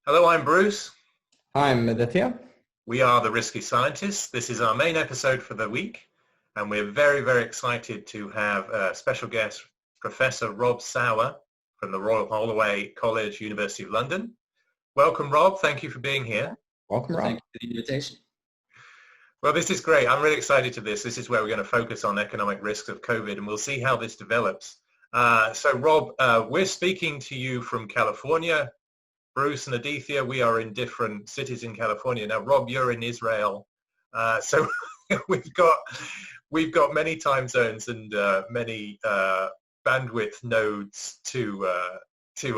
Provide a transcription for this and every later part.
Hello, I'm Bruce. Hi, I'm Aditya. We are the Risky Scientists. This is our main episode for the week, and we're very, very excited to have a special guest, Professor Rob Sauer from the Royal Holloway College, University of London. Welcome, Rob. Thank you for being here. Welcome, Rob. Thank you for the invitation. Well, this is great. I'm really excited to this. This is where we're going to focus on economic risks of COVID, and we'll see how this develops. So, Rob, we're speaking to you from California. Bruce and Aditya, we are in different cities in California. Now, Rob, you're in Israel. So we've got many time zones and many bandwidth nodes to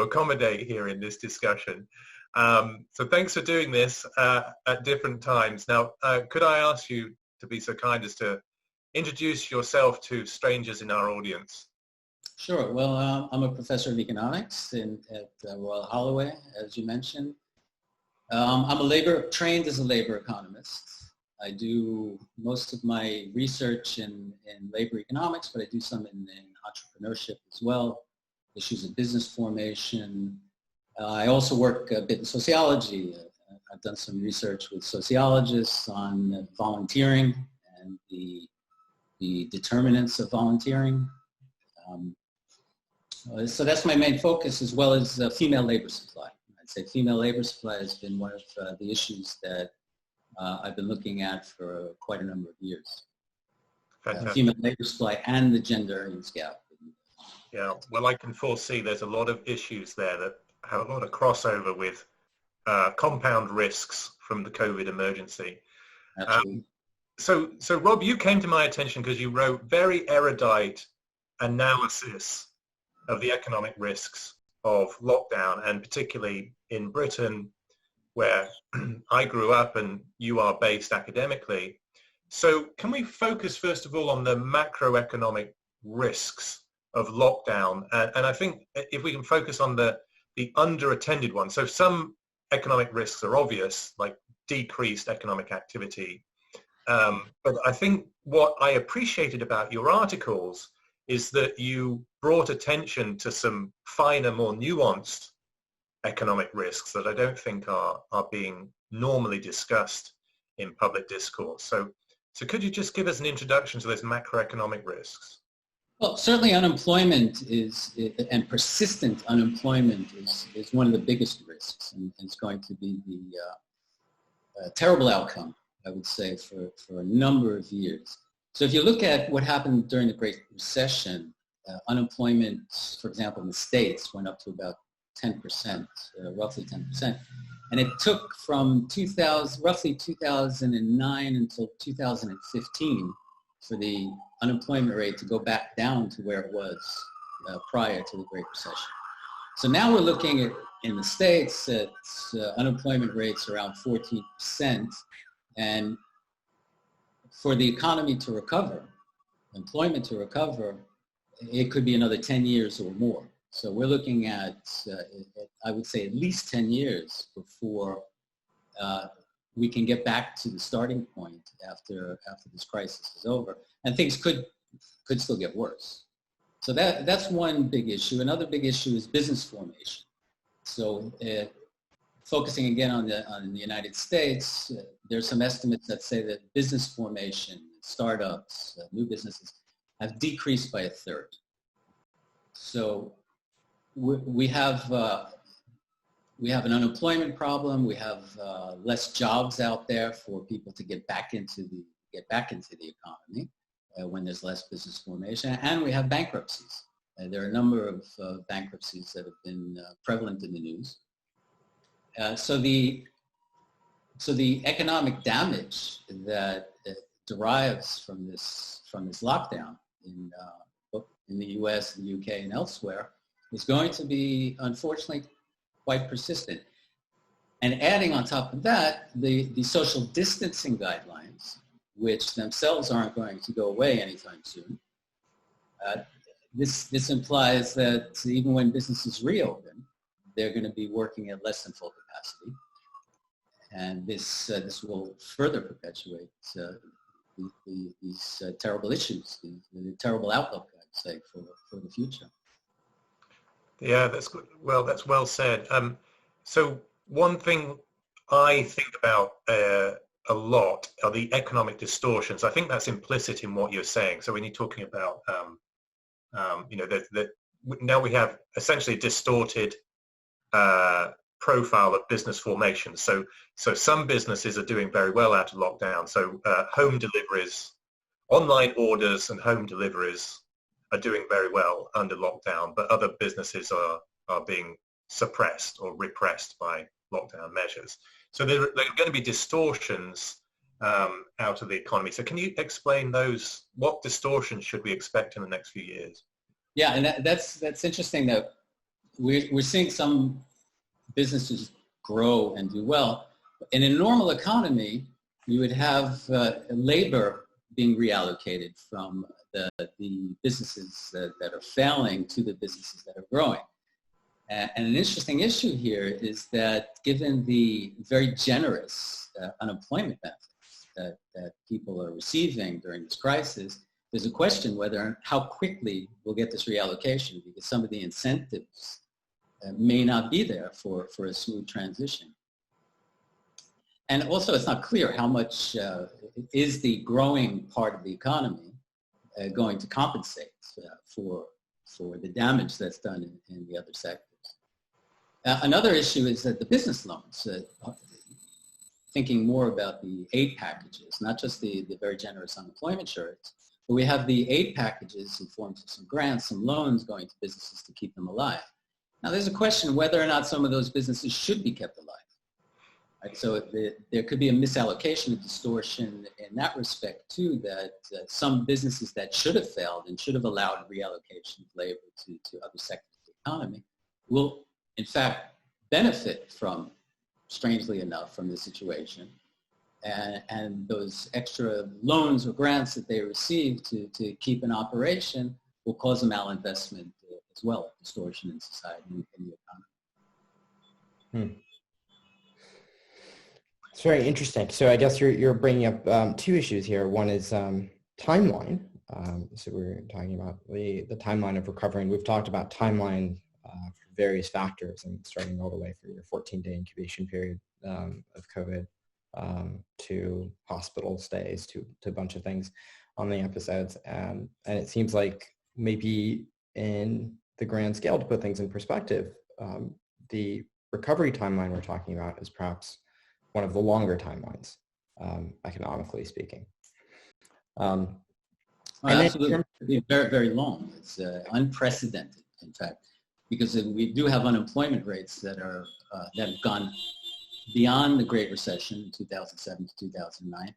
accommodate here in this discussion. So thanks for doing this at different times. Now, could I ask you to be so kind as to introduce yourself to strangers in our audience? Sure. Well, I'm a professor of economics at Royal Holloway, as you mentioned. I'm trained as a labor economist. I do most of my research in labor economics, but I do some in entrepreneurship as well, issues of business formation. I also work a bit in sociology. I've done some research with sociologists on volunteering and the determinants of volunteering. So that's my main focus, as well as female labor supply. I'd say female labor supply has been one of the issues that I've been looking at for quite a number of years. Female labor supply and the gender earnings gap. Yeah, well, I can foresee there's a lot of issues there that have a lot of crossover with compound risks from the COVID emergency. So Rob, you came to my attention because you wrote very erudite analysis of the economic risks of lockdown, and particularly in Britain, where I grew up and you are based academically. So can we focus first of all on the macroeconomic risks of lockdown? And I think if we can focus on the underattended ones. So some economic risks are obvious, like decreased economic activity. But I think what I appreciated about your articles is that you brought attention to some finer, more nuanced economic risks that I don't think are being normally discussed in public discourse. So could you just give us an introduction to those macroeconomic risks? Well, certainly unemployment and persistent unemployment is one of the biggest risks, and it's going to be the terrible outcome, I would say, for a number of years. So if you look at what happened during the Great Recession, unemployment, for example, in the States went up to about 10%, roughly 10%. And it took from roughly 2009 until 2015 for the unemployment rate to go back down to where it was prior to the Great Recession. So now we're looking at, in the States, at unemployment rates around 14%. And for the economy to recover, employment to recover, it could be another 10 years or more. So we're looking at, I would say, at least 10 years before we can get back to the starting point after this crisis is over. And things could still get worse. So that's one big issue. Another big issue is business formation. So focusing again on the United States, there's some estimates that say that business formation, startups, new businesses have decreased by a third. So we have an unemployment problem. We have less jobs out there for people to get back into the economy when there's less business formation, and we have bankruptcies. There are a number of bankruptcies that have been prevalent in the news. So the economic damage that derives from this lockdown in the U.S. and U.K. and elsewhere is going to be, unfortunately, quite persistent. And adding on top of that, the social distancing guidelines, which themselves aren't going to go away anytime soon. This implies that even when businesses reopen, they're going to be working at less than full capacity. And this will further perpetuate these terrible issues, the terrible outlook, I'd say, for the future. Yeah, that's good. Well, that's well said. So one thing I think about a lot are the economic distortions. I think that's implicit in what you're saying. So when you're talking about, now we have essentially a distorted profile of business formation. So some businesses are doing very well out of lockdown. So home deliveries, online orders and home deliveries are doing very well under lockdown, but other businesses are being suppressed or repressed by lockdown measures. So there are going to be distortions out of the economy. So can you explain those? What distortions should we expect in the next few years? Yeah, and that's interesting that we're seeing some businesses grow and do well. In a normal economy, you would have labor being reallocated from the businesses that are failing to the businesses that are growing. And an interesting issue here is that given the very generous unemployment benefits that people are receiving during this crisis, there's a question whether how quickly we'll get this reallocation, because some of the incentives may not be there for a smooth transition. And also, it's not clear how much is the growing part of the economy going to compensate for the damage that's done in the other sectors. Another issue is that the business loans, thinking more about the aid packages, not just the very generous unemployment insurance, but we have the aid packages in forms of some grants, some loans going to businesses to keep them alive. Now, there's a question whether or not some of those businesses should be kept alive. Right? So there could be a misallocation, a distortion in that respect too, that some businesses that should have failed and should have allowed reallocation of labor to other sectors of the economy will in fact benefit from, strangely enough, from the situation. And those extra loans or grants that they receive to keep in operation will cause a malinvestment as well, distortion in society and in the economy. It's very interesting. So I guess you're bringing up two issues here. One is timeline. So we're talking about the timeline of recovering. We've talked about timeline for various factors, and starting all the way from your 14-day incubation period of COVID to hospital stays, to a bunch of things on the episodes. And it seems like maybe in the grand scale, to put things in perspective, the recovery timeline we're talking about is perhaps one of the longer timelines, economically speaking. Absolutely, it's very, very long. It's unprecedented, in fact, because we do have unemployment rates that have gone beyond the Great Recession in 2007 to 2009,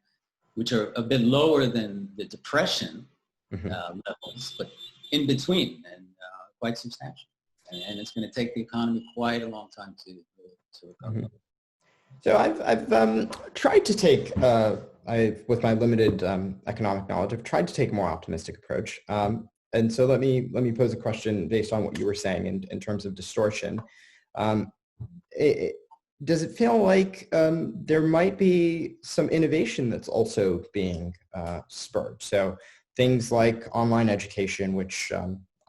which are a bit lower than the Depression levels, but in between, and quite substantial. And it's going to take the economy quite a long time to recover. So I've tried to take, with my limited economic knowledge, I've tried to take a more optimistic approach. And so let me pose a question based on what you were saying in terms of distortion. Does it feel like there might be some innovation that's also being spurred? So things like online education, which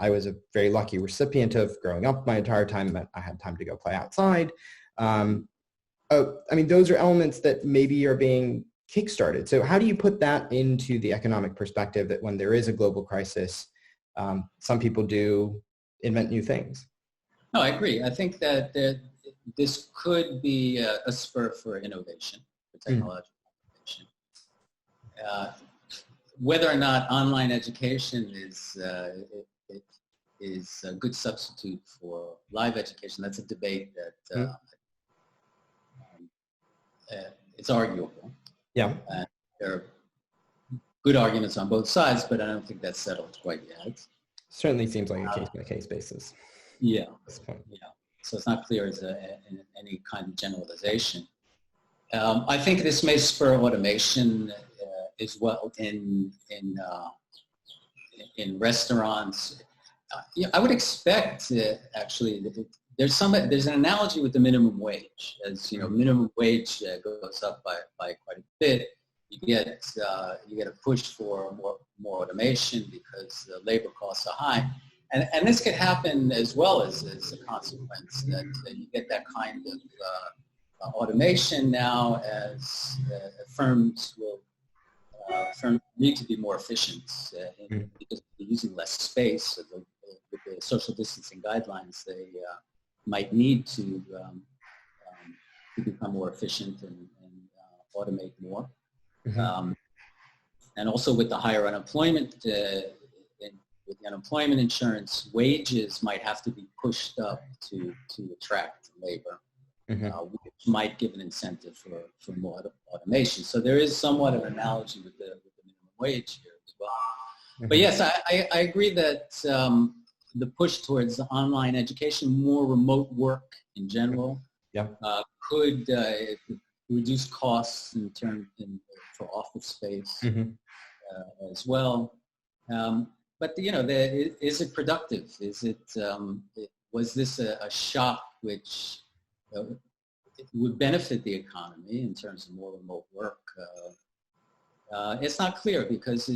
I was a very lucky recipient of growing up my entire time, but I had time to go play outside. I mean, those are elements that maybe are being kickstarted. So how do you put that into the economic perspective that when there is a global crisis, some people do invent new things? No, I agree. I think that this could be a spur for innovation, for technological innovation. Whether or not online education is a good substitute for live education, that's a debate that it's arguable. Yeah. There are good arguments on both sides, but I don't think that's settled quite yet. Certainly seems like a case-by-case basis. Yeah. At this point. Yeah. So it's not clear as any kind of generalization. I think this may spur automation as well in restaurants. I would expect actually there's an analogy with the minimum wage. As you know, minimum wage goes up by quite a bit. You get a push for more automation because the labor costs are high, and this could happen as well as a consequence that you get that kind of automation now, as firms need to be more efficient because they're using less space. So with the social distancing guidelines, they might need to become more efficient and automate more. Mm-hmm. And also with the higher unemployment, with the unemployment insurance, wages might have to be pushed up to attract labor, Mm-hmm. Which might give an incentive for more automation. So there is somewhat of an analogy with the minimum wage here as well. Mm-hmm. But yes, I agree that the push towards online education, more remote work in general, could reduce costs in terms for office space mm-hmm. As well. But is it productive? Is it was this a shock which would benefit the economy in terms of more remote work? It's not clear because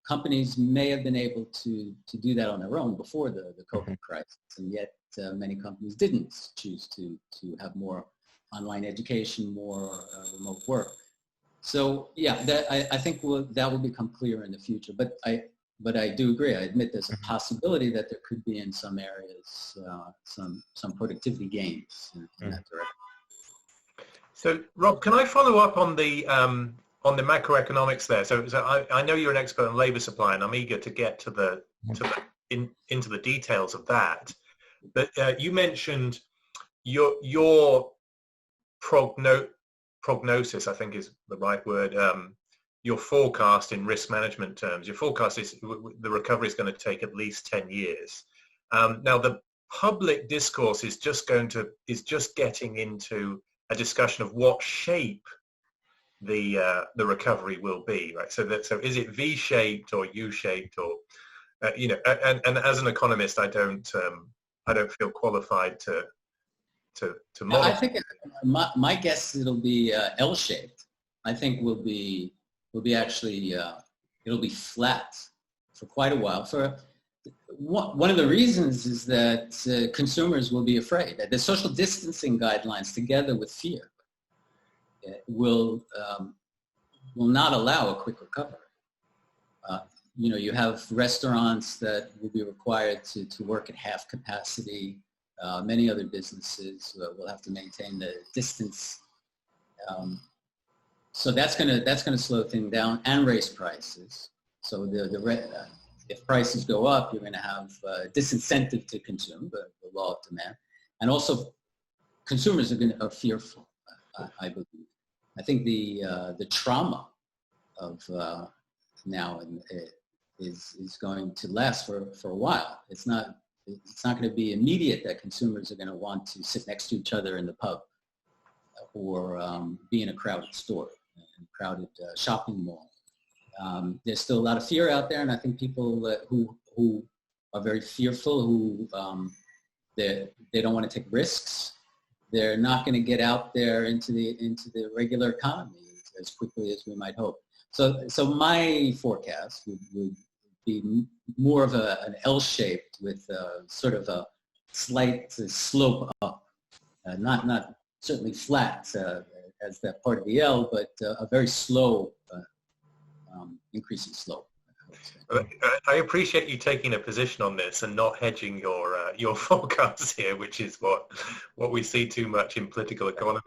companies may have been able to do that on their own before the COVID crisis, and yet many companies didn't choose to have more online education, more remote work. So yeah, I think that will become clear in the future. But I do agree. I admit there's a possibility that there could be in some areas some productivity gains in that direction. So Rob, can I follow up on the macroeconomics there? So I know you're an expert on labour supply, and I'm eager to get into the details of that. But you mentioned your prognosis, I think is the right word. Your forecast in risk management terms. Your forecast is the recovery is going to take at least 10 years. Now the public discourse is just getting into a discussion of what shape the recovery will be, right? So is it V-shaped or U-shaped, or and as an economist, I don't feel qualified to model. I think my guess it'll be L-shaped. I think will be actually it'll be flat for quite a while. For one of the reasons is that consumers will be afraid. The social distancing guidelines, together with fear, will not allow a quick recovery. You have restaurants that will be required to work at half capacity. Many other businesses will have to maintain the distance. So that's gonna slow things down and raise prices. So if prices go up, you're gonna have disincentive to consume, the law of demand, and also consumers are fearful. I believe. I think the trauma of now is going to last for a while. It's not going to be immediate that consumers are going to want to sit next to each other in the pub or be in a crowded store, in a crowded shopping mall. There's still a lot of fear out there, and I think people who are very fearful, who they don't want to take risks, they're not going to get out there into the regular economy as quickly as we might hope. So my forecast would be more of an L-shaped with sort of a slight slope up, not certainly flat as that part of the L, but a very slow increasing slope. I appreciate you taking a position on this and not hedging your forecasts here, which is what we see too much in political economy.